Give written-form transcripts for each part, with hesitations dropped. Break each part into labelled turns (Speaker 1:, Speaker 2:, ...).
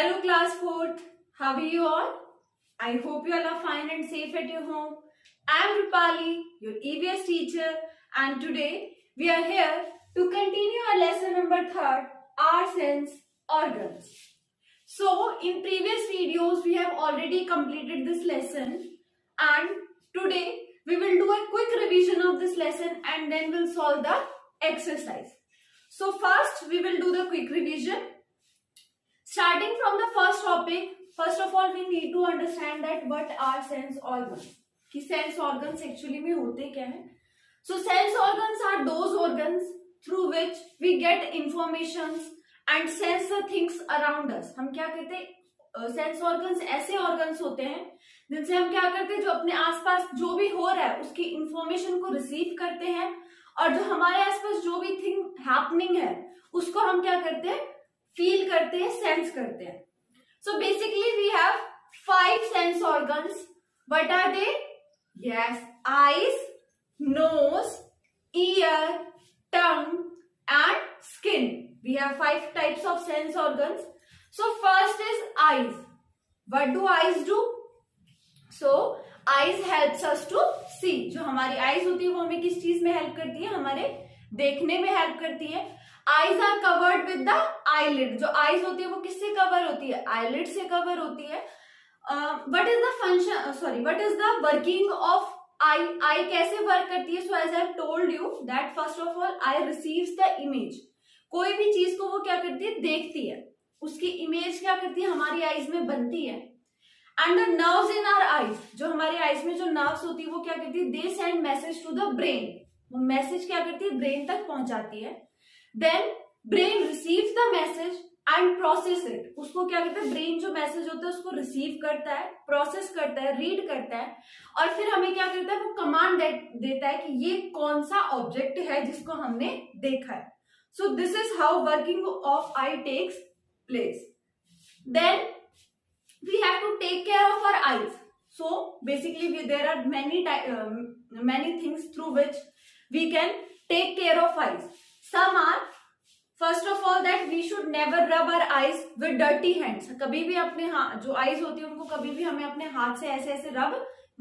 Speaker 1: Hello class 4th, how are you all? I hope you all are fine and safe at your home. I am Rupali, your EVS teacher, and today we are here to continue our lesson number 3, our sense organs. So in previous videos we have already completed this lesson, and today we will do a quick revision of this lesson and then we'll solve the exercise. So first we will do the quick revision. Starting from the first topic, first of all we need to understand that what are sense organs. कि sense organs actually में होते क्या हैं? So sense organs are those organs through which we get informations and sense the things around us. हम क्या कहते हैं? Sense organs ऐसे organs होते हैं जिनसे हम क्या करते हैं, जो अपने आसपास जो भी हो रहा है उसकी इंफॉर्मेशन को रिसीव करते हैं, और जो हमारे आसपास जो भी थिंग हैपनिंग है उसको हम क्या करते हैं, फील करते हैं, सेंस करते हैं. So basically we have 5 sense organs. What are they? Yes, eyes, nose, ear, tongue and skin. We have 5 types of sense organs. So first is eyes. What do eyes do? So eyes helps us to see. जो हमारी eyes होती है वो हमें किस चीज में help करती है? हमारे देखने में हेल्प करती है. Eyes are covered with the eyelid. जो आईज होती है वो किससे कवर होती है? आईलिड से कवर होती है. What is the function, sorry, what is the working of eye? Eye कैसे वर्क करती है? So as I have told you that first of all eye receives the image. कोई भी चीज को वो क्या करती है? देखती है. उसकी इमेज क्या करती है? हमारी आईज में बनती है. And the nerves in our eyes, जो हमारे आईज में जो नर्व्स होती है वो क्या करती है? They send message to the brain. वो मैसेज क्या करती है? ब्रेन तक पहुंचाती है. Then brain receives the message and process it. उसको क्या कहते हैं? ब्रेन जो मैसेज होता है उसको रिसीव करता है, प्रोसेस करता है, रीड करता है, और फिर हमें क्या करता है? वो कमांड देता है कि ये कौन सा ऑब्जेक्ट है जिसको हमने देखा है. So this is how working of eye takes place. Then we have to take care of our eyes. So basically there are many things through which we can take care of eyes. Some are, first of all, that we should never rub our eyes with dirty hands. कभी भी अपने जो eyes होती है उनको कभी भी हमें अपने हाथ से ऐसे ऐसे रब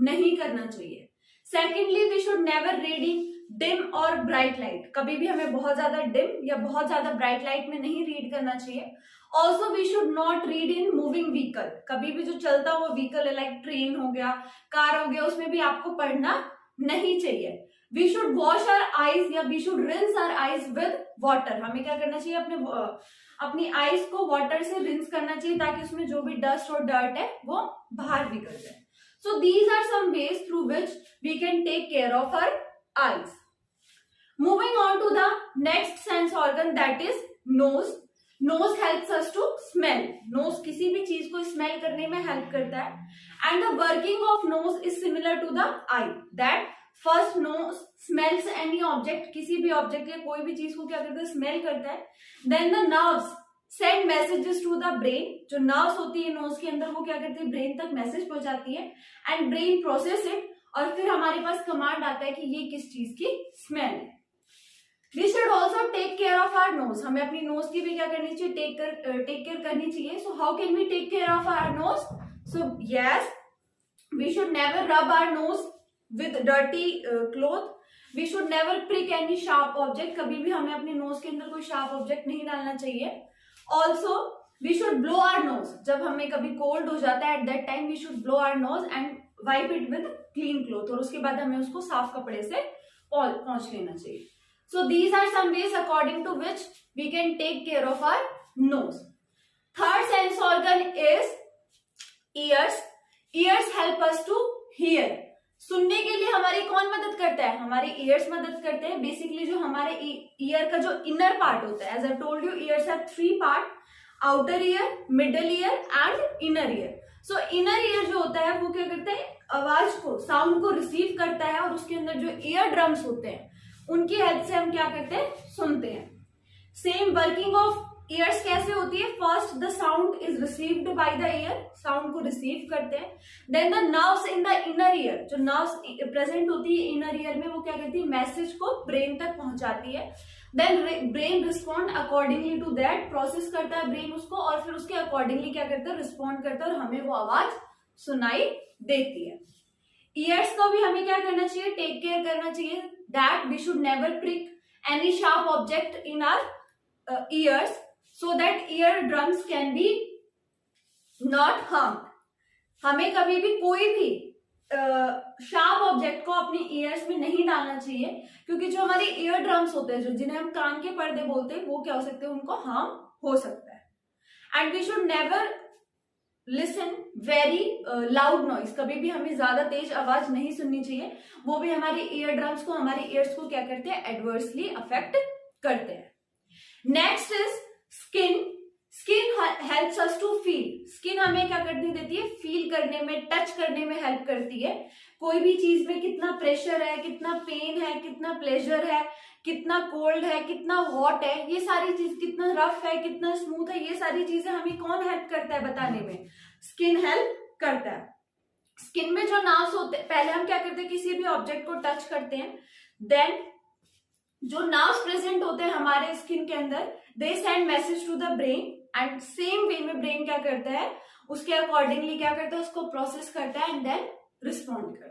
Speaker 1: नहीं करना चाहिए. Secondly, we should never read in dim और bright light. कभी भी हमें बहुत ज्यादा dim या बहुत ज्यादा bright light में नहीं रीड करना चाहिए. Also we should not read in moving vehicle. कभी भी जो चलता हुआ व्हीकल है, लाइक ट्रेन हो गया, कार हो गया, उसमें भी आपको पढ़ना नहीं चाहिए. We should wash our eyes या we should rinse our eyes with water. हमें क्या करना चाहिए? अपनी आईज को वाटर से रिंस करना चाहिए ताकि उसमें जो भी डस्ट और डर्ट है वो बाहर निकल जाए. So these are some ways through which we can take care of our eyes. Moving on to the next sense organ, that is nose. Nose helps us to smell. Nose किसी भी चीज को smell करने में help करता है. And the working of nose is similar to the eye. That first nose smells any object. किसी भी ऑब्जेक्ट या कोई भी चीज को क्या करता है? स्मेल करता है. Then the nerves send messages to the brain. जो नर्व्स होती है नोज के अंदर वो क्या करती है? ब्रेन तक मैसेज पहुंचाती है एंड ब्रेन प्रोसेस इट, और फिर हमारे पास कमांड आता है कि ये किस चीज की स्मेल है. We should also take care of our nose. हमें अपनी नोज की भी क्या करनी चाहिए? टेक केयर करनी चाहिए. So how can we take care of our nose? So yes, we should never rub our nose with dirty cloth. We should never prick any sharp object. कभी भी हमें अपनी नोज के अंदर कोई शार्प ऑब्जेक्ट नहीं डालना चाहिए. Also we should blow our nose. जब हमें कभी कोल्ड हो जाता है, at that time we should blow our nose and wipe it with clean cloth. और उसके बाद हमें उसको साफ कपड़े से पोंछ लेना चाहिए. So these are some ways according to which we can take care of our nose. Third sense organ is ears. Ears help us to hear. सुनने के लिए हमारी कौन मदद करता है? हमारे ears मदद करते हैं. Basically जो हमारे ear का जो inner part होता है, as I told you, ears have 3 parts: outer ear, middle ear and inner ear. So inner ear जो होता है वो क्या करता है? आवाज को, साउंड को रिसीव करता है, और उसके अंदर जो ear drums होते हैं उनकी हेल्प से हम क्या करते हैं? सुनते हैं. सेम वर्किंग ऑफ ईयर्स कैसे होती है, first the sound is received by the ear, sound को रिसीव करते हैं, then the nerves in the inner ear, जो नर्व्स प्रेजेंट होती है इनर ईयर में, वो क्या करती है, मैसेज को ब्रेन तक पहुंचाती है, then brain respond accordingly to that, process करता है ब्रेन उसको और फिर उसके अकॉर्डिंगली क्या करता है, रिस्पॉन्ड करता है और हमें वो आवाज सुनाई देती है। ईयर्स को भी हमें क्या करना चाहिए, टेक केयर करना चाहिए that we should never prick any sharp object in our ears so that eardrums can be not harmed। हमें कभी भी कोई भी शार्प ऑब्जेक्ट को अपनी ईयर्स में नहीं डालना चाहिए, क्योंकि जो हमारे ईयर ड्रम्स होते हैं, जो जिन्हें हम कान के पर्दे बोलते हैं, वो क्या हो सकते हैं, उनको हार्म हो सकता है। And we should never listen very loud noise, कभी भी हमें ज्यादा तेज आवाज नहीं सुननी चाहिए, वो भी हमारे ईयर ड्रम्स को, हमारे ईयर्स को क्या करते हैं, एडवर्सली अफेक्ट करते हैं। Next is skin. Skin helps us to feel, skin हमें क्या करती देती है, फील करने में, टच करने में हेल्प करती है। कोई भी चीज में कितना प्रेशर है, कितना पेन है, कितना प्लेजर है, कितना कोल्ड है, कितना हॉट है, ये सारी चीज, कितना रफ है, कितना स्मूथ है, ये सारी चीजें हमें कौन हेल्प करता है बताने में, स्किन हेल्प करता है। स्किन में जो नर्व्स होते हैं, पहले हम क्या करते हैं, किसी भी ऑब्जेक्ट को टच करते हैं, देन जो नर्व्स प्रेजेंट होते हैं हमारे स्किन के अंदर, they send message to the brain and same way में ब्रेन क्या करता है, उसके अकॉर्डिंगली क्या करता है, उसको प्रोसेस करता है एंड देन रिस्पॉन्ड करता है।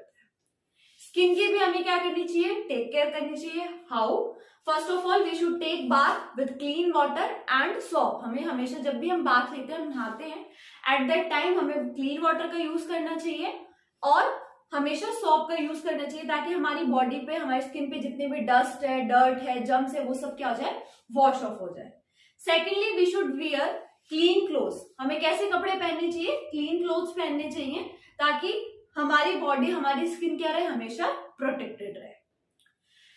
Speaker 1: स्किन की भी हमें क्या करनी चाहिए, टेक केयर करनी चाहिए। How, first of all we should take bath with clean water and soap. हमें हमेशा जब भी हम बाथ लेते हैं, हम नहाते हैं, एट दैट टाइम हमें क्लीन वाटर का यूज करना चाहिए और हमेशा सोप का यूज करना चाहिए, ताकि हमारी बॉडी पे, हमारी स्किन पे जितने भी डस्ट है, डर्ट है, जम्स है, वो सब क्या हो जाए, वॉश ऑफ हो जाए। Secondly we should wear clean clothes. हमें कैसे कपड़े पहनने चाहिए, क्लीन क्लोथ्स पहनने चाहिए, ताकि हमारी बॉडी, हमारी स्किन क्या रहे, हमेशा प्रोटेक्टेड रहे।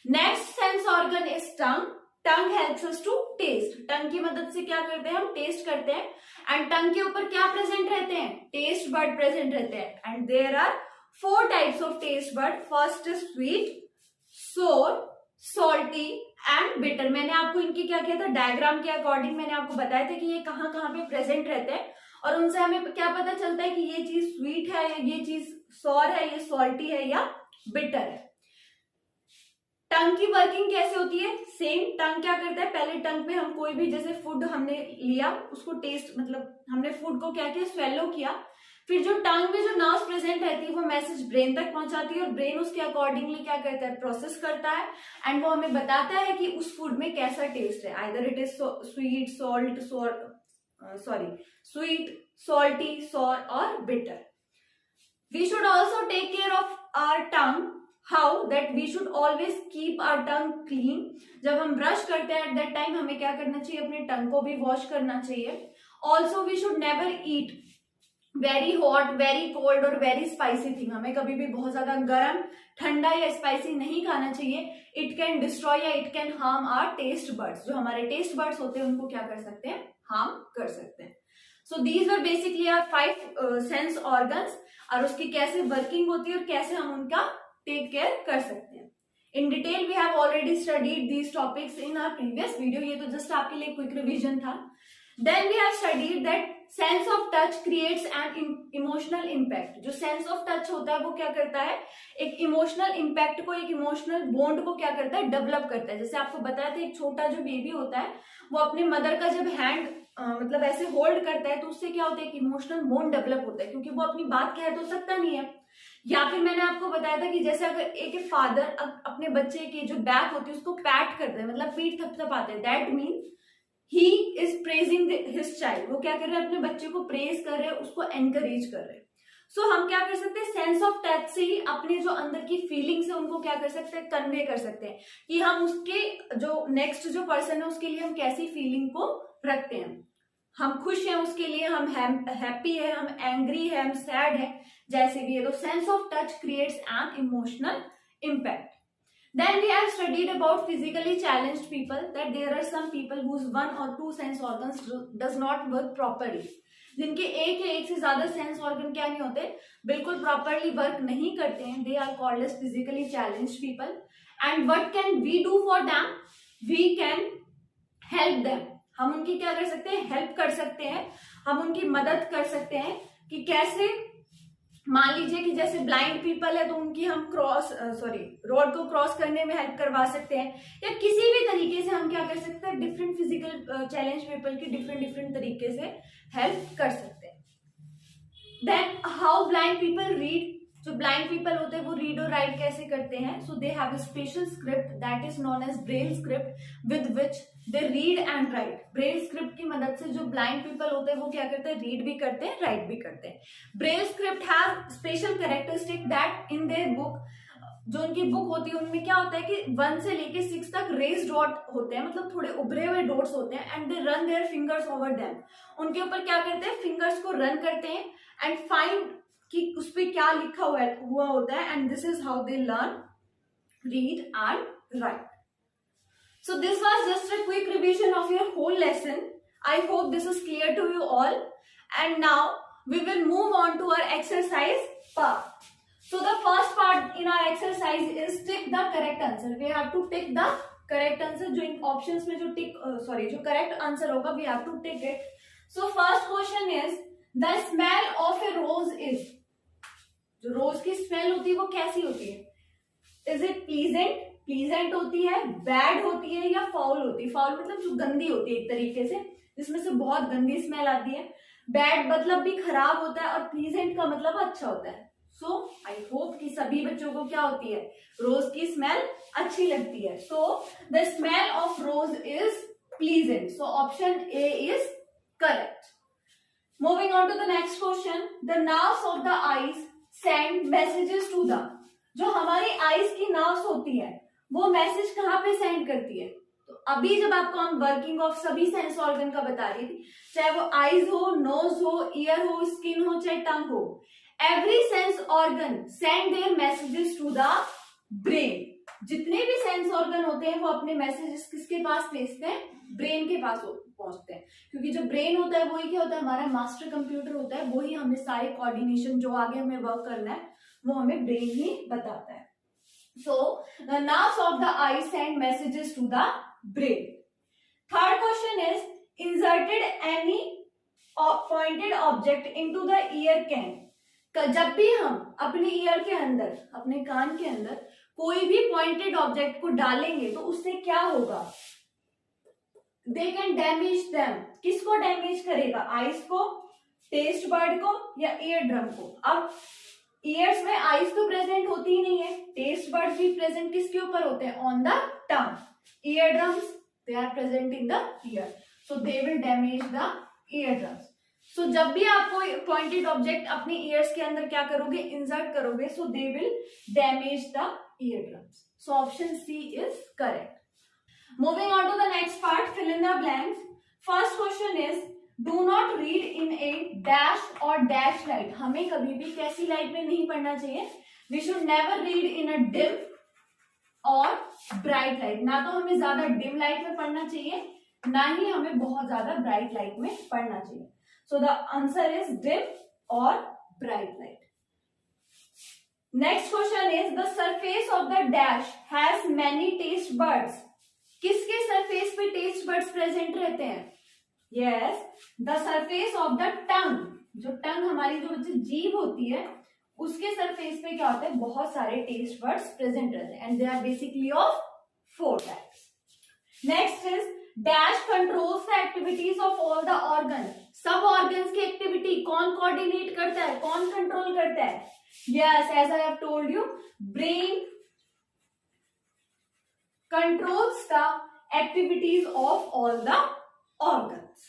Speaker 1: Next sense organ is tongue. Tongue helps us to taste. Tongue की मदद से क्या करते हैं, हम टेस्ट करते हैं, एंड टंग के ऊपर क्या प्रेजेंट रहते हैं, टेस्ट बर्ड प्रेजेंट रहते हैं, and there are 4 types of taste bud. First is sweet, sour, salty and bitter. मैंने आपको इनकी क्या किया था, डायग्राम के अकॉर्डिंग मैंने आपको बताया था कि ये कहाँ कहाँ पे प्रेजेंट रहते हैं, और उनसे हमें क्या पता चलता है कि ये चीज स्वीट है, ये चीज सॉर है, ये सॉल्टी है या बिटर है। टंग की वर्किंग कैसे होती है, सेम। टंग क्या करता है, पहले टंग पे हम कोई भी जैसे फूड हमने लिया, उसको टेस्ट, मतलब हमने फूड को क्या किया, स्वेलो किया, फिर जो टंग में जो नर्व्स प्रेजेंट रहती है, वो मैसेज ब्रेन तक पहुंचाती है और ब्रेन उसके अकॉर्डिंगली क्या करता है, प्रोसेस करता है, एंड वो हमें बताता है कि उस फूड में कैसा टेस्ट है, either it is sweet, sweet, salty, sour और bitter. We should also take care of our tongue. How, that we should always keep our tongue clean. जब हम ब्रश करते हैं एट दैट टाइम हमें क्या करना चाहिए, अपने टंग को भी वॉश करना चाहिए। Also we should never eat very hot, very cold और वेरी स्पाइसी थिंग। हमें कभी भी बहुत ज्यादा गर्म, ठंडा या स्पाइसी नहीं खाना चाहिए। इट कैन डिस्ट्रॉय या it can harm our taste buds. जो हमारे टेस्ट बर्ड्स होते हैं उनको क्या कर सकते हैं, हार्म कर सकते हैं। So these are basically our 5 sense organs, और उसकी कैसे वर्किंग होती है और कैसे हम उनका टेक केयर कर सकते हैं। In detail we have already studied these topics in our previous video. ये तो जस्ट आपके लिए क्विक रिविजन था। Then we have studied that sense of touch creates an emotional impact। जो sense of touch होता है वो क्या करता है, एक इमोशनल इम्पैक्ट को, एक इमोशनल बॉन्ड को क्या करता है, डेवलप करता है। जैसे आपको बताया था, एक छोटा जो बेबी होता है वो अपने मदर का जब हैंड मतलब ऐसे होल्ड करता है, तो उससे क्या होता है, एक इमोशनल बॉन्ड डेवलप होता है, क्योंकि वो अपनी बात कह तो सकता नहीं है। या फिर मैंने आपको बताया था कि जैसे अगर एक फादर अपने बच्चे की जो बैक होती है उसको पैट करते हैं, मतलब पीठ थपथपाते हैं, that mean he is praising his child. वो क्या कर रहे हैं, अपने बच्चे को प्रेज कर रहे हैं, उसको एनकरेज कर रहे हैं। सो हम क्या कर सकते हैं, सेंस ऑफ टच से ही अपने जो अंदर की फीलिंग्स है उनको क्या कर सकते हैं, कन्वे कर सकते हैं, कि हम उसके जो नेक्स्ट जो पर्सन है उसके लिए हम कैसी फीलिंग को रखते हैं। हम खुश हैं उसके लिए, हम हैप्पी है, हम एंग्री है, हम सैड है, जैसे भी है। तो sense of touch creates an emotional impact. Then we have studied about physically challenged people, that there are some people whose 1 or 2 sense organs does not work properly। जिनके एक या एक से ज्यादा सेंस ऑर्गन क्या नहीं होते, बिल्कुल प्रॉपरली वर्क नहीं करते हैं। They are called as physically challenged people। And what can we do for them? We can help them। हम उनकी क्या कर सकते हैं, हेल्प कर सकते हैं, हम उनकी मदद कर सकते हैं कि कैसे, मान लीजिए कि जैसे ब्लाइंड पीपल है तो उनकी हम रोड को क्रॉस करने में हेल्प करवा सकते हैं, या किसी भी तरीके से हम क्या कर सकते हैं, डिफरेंट फिजिकल चैलेंज पीपल की डिफरेंट तरीके से हेल्प कर सकते हैं। Then how blind people read, जो ब्लाइंड पीपल होते हैं वो रीड और राइट कैसे करते हैं, so they have a special script that is known as braille script with which they read and write. Braille script की मदद से जो ब्लाइंड पीपल होते हैं वो क्या करते हैं, रीड भी करते हैं, राइट भी करते हैं। Braille script have special characteristic that in their book, जो उनकी बुक होती है उनमें क्या होता है कि 1 से लेके 6 तक रेज डॉट होते हैं, मतलब थोड़े उभरे हुए डॉट्स होते हैं, and they run their fingers over them. उनके ऊपर क्या करते हैं, फिंगर्स को रन करते हैं एंड फाइंड कि उस पे क्या लिखा हुआ होता है, and this is how they learn, read and right. So this was just a quick revision of your whole lesson. I hope this is clear to you all. And now we will move on to our exercise part. So the first part in our exercise is tick the correct answer. We have to tick the correct answer. जो इन options में जो correct answer होगा, we have to tick it. So first question is, the smell of a rose is, जो रोज की smell होती है वो कैसी होती है, इज इट प्लीजेंट, प्लीजेंट होती है, बैड होती है, या फाउल होती है। फाउल मतलब जो गंदी होती है एक तरीके से, जिसमें से बहुत गंदी स्मेल आती है। बैड मतलब भी खराब होता है, और प्लीजेंट का मतलब अच्छा होता है। सो आई होप कि सभी बच्चों को क्या होती है, रोज की स्मेल अच्छी लगती है। So the smell of rose is pleasant, so option A is correct. Moving on to the next question, the nerves of the eyes send messages to the, जो हमारी आईज की नर्व्स होती है वो मैसेज कहाँ पे सेंड करती है। तो अभी जब आपको हम वर्किंग ऑफ सभी सेंस ऑर्गन का बता रही थी, चाहे वो आईज हो, नोज हो, ईयर हो, स्किन हो, चाहे टंग हो, every sense organ send their messages to the brain. जितने भी सेंस ऑर्गन होते हैं वो अपने मैसेजेस किसके पास भेजते हैं, ब्रेन के पास पहुंचते हैं, क्योंकि जो ब्रेन होता है वही क्या होता है, हमारा मास्टर कंप्यूटर होता है, वही हमें सारे कोऑर्डिनेशन जो आगे हमें वर्क करना है वो हमें ब्रेन ही बताता है। So the nerves of the eye send messages to the brain. Third question is, inserted any pointed object into the ear can. जब भी हम अपने ईयर के अंदर, अपने कान के अंदर कोई भी पॉइंटेड ऑब्जेक्ट को डालेंगे तो उससे क्या होगा, दे कैन डैमेज देम। किसको डैमेज करेगा, आईज को, टेस्ट बर्ड को, या ईयर ड्रम को। अब ईयर्स में आईज तो प्रेजेंट होती ही नहीं है, टेस्ट बर्ड भी प्रेजेंट किसके ऊपर होते हैं, on the tongue. Ear drums they are present in the ear, so they will damage the ear drums. सो जब भी आप कोई पॉइंटेड ऑब्जेक्ट अपने ईयर्स के अंदर क्या करोगे, इंसर्ट करोगे, so they will damage the ear drums. So option C is correct. Moving on to the next part, fill in the blanks. First question is, do not read in a dash और dash light. हमें कभी भी कैसी light में नहीं पढ़ना चाहिए, we should never read in a dim और ब्राइट लाइट। ना तो हमें ज्यादा डिम लाइट में पढ़ना चाहिए, ना ही हमें बहुत ज्यादा ब्राइट लाइट में पढ़ना चाहिए। So the answer is dim और bright light. Next question is, the surface of the dash has many taste buds. किसके सरफेस पे टेस्ट बर्ड्स प्रेजेंट रहते हैं, Yes, the surface of the tongue, जो टंग हमारी जो जीभ होती है उसके सरफेस पे क्या होता है, बहुत सारे टेस्ट बर्ड्स प्रेजेंट रहते हैं, and they are basically of 4 types. Next is, dash controls the activities of all the organ. सब ऑर्गन्स की एक्टिविटी कौन कोऑर्डिनेट करता है, कौन कंट्रोल करता है, yes, as I have told you, brain controls the activities of all the organs.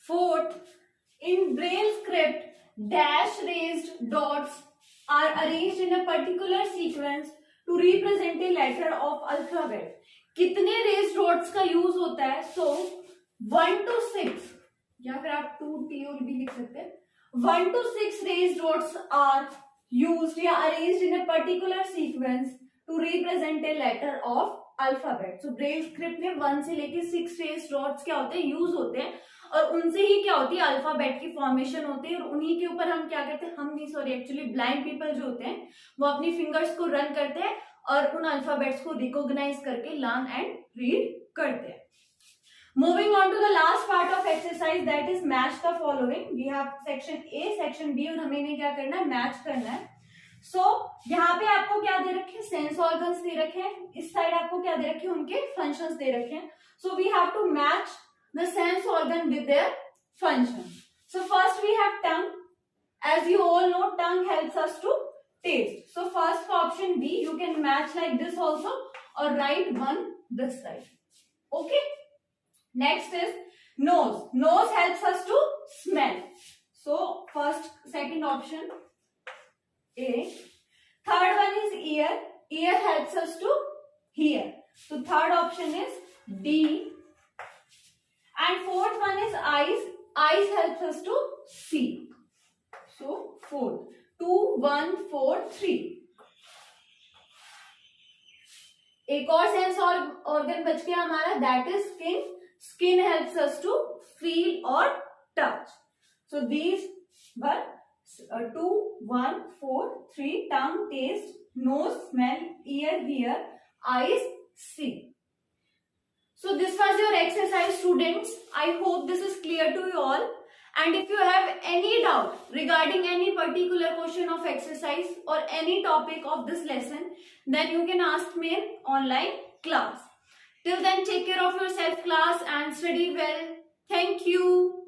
Speaker 1: Fourth, in braille script, dash raised dots are arranged in a particular sequence to represent a letter of alphabet. कितने raised dots का use होता है, so 1 to 6, या फिर आप 2 T और भी लिख सकते हैं, 1 to 6 raised dots are used या arranged in a particular sequence to represent a letter of alphabet. So Braille script में 1 से लेके 6 रेस डॉट्स क्या होते हैं, यूज होते हैं, और उनसे ही क्या होती है, अल्फाबेट की फॉर्मेशन होती है, और उन्हीं के ऊपर हम क्या करते हैं, हम नहीं, सॉरी, एक्चुअली ब्लाइंड पीपल जो होते हैं वो अपनी फिंगर्स को रन करते हैं और उन अल्फाबेट्स को रिकॉग्नाइज करके लर्न एंड रीड करते हैं। Moving on to the last part of exercise, that is match the following. We have section A, section B और हमें इन्हें क्या करना है, मैच करना है. So यहाँ पे आपको क्या दे रखे हैं, सेंस ऑर्गन्स दे रखे हैं. इस साइड आपको क्या दे रखे हैं, उनके फंक्शंस दे रखे हैं. So we have to match the sense organ with their function. So first we have tongue. As you all know, tongue helps us to taste. So first option B, you can match like this also or write one this side. Okay. Next is nose. Nose helps us to smell. So first, second option A. Third one is ear. Ear helps us to hear. So third option is D. And fourth one is eyes. Eyes helps us to see. So fourth. 2, 1, 4, 3. एक और sense organ बच गया हमारा, that is skin. Skin helps us to feel or touch. So these were 2, 1, 4, 3. Tongue, taste, nose, smell, ear, hear, eyes, see. So this was your exercise, students. I hope this is clear to you all. And if you have any doubt regarding any particular question of exercise or any topic of this lesson, then you can ask me in online class. Till then, take care of yourself, class, and study well. Thank you.